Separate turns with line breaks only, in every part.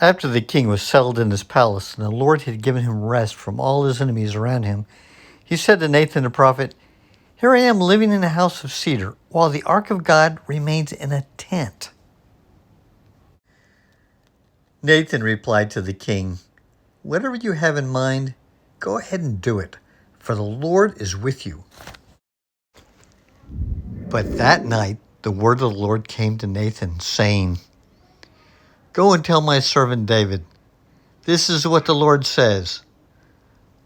After the king was settled in his palace, and the Lord had given him rest from all his enemies around him, he said to Nathan the prophet, "Here I am living in a house of cedar, while the ark of God remains in a tent." Nathan replied to the king, "Whatever you have in mind, go ahead and do it, for the Lord is with you." But that night the word of the Lord came to Nathan, saying, "Go and tell my servant David, this is what the Lord says.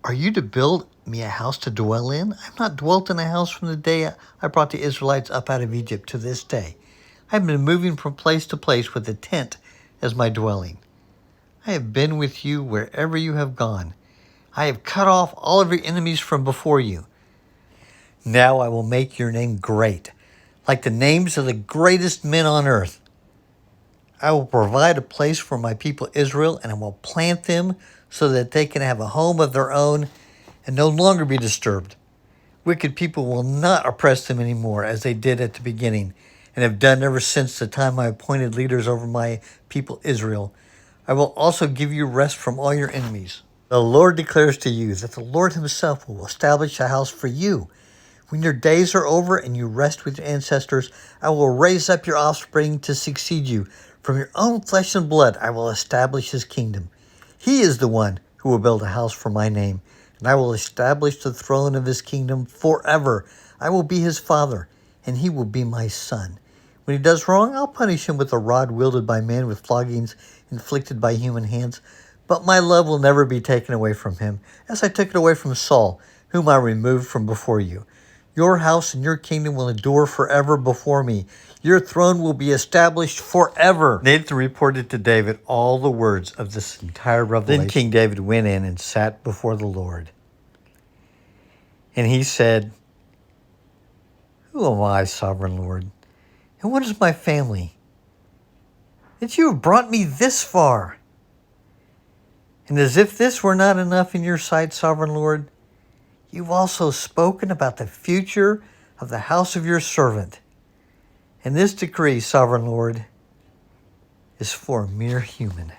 Are you to build me a house to dwell in? I have not dwelt in a house from the day I brought the Israelites up out of Egypt to this day. I have been moving from place to place with a tent as my dwelling. I have been with you wherever you have gone. I have cut off all of your enemies from before you. Now I will make your name great, like the names of the greatest men on earth. I will provide a place for my people Israel, and I will plant them so that they can have a home of their own and no longer be disturbed. Wicked people will not oppress them anymore as they did at the beginning and have done ever since the time I appointed leaders over my people Israel. I will also give you rest from all your enemies. The Lord declares to you that the Lord himself will establish a house for you. When your days are over and you rest with your ancestors, I will raise up your offspring to succeed you. From your own flesh and blood, I will establish his kingdom. He is the one who will build a house for my name, and I will establish the throne of his kingdom forever. I will be his father, and he will be my son. When he does wrong, I'll punish him with a rod wielded by men, with floggings inflicted by human hands. But my love will never be taken away from him, as I took it away from Saul, whom I removed from before you. Your house and your kingdom will endure forever before me. Your throne will be established forever." Nathan reported to David all the words of this entire revelation. Then King David went in and sat before the Lord. And he said, "Who am I, sovereign Lord? And what is my family, that you have brought me this far? And as if this were not enough in your sight, sovereign Lord, you've also spoken about the future of the house of your servant. And this decree, sovereign Lord, is for a mere human."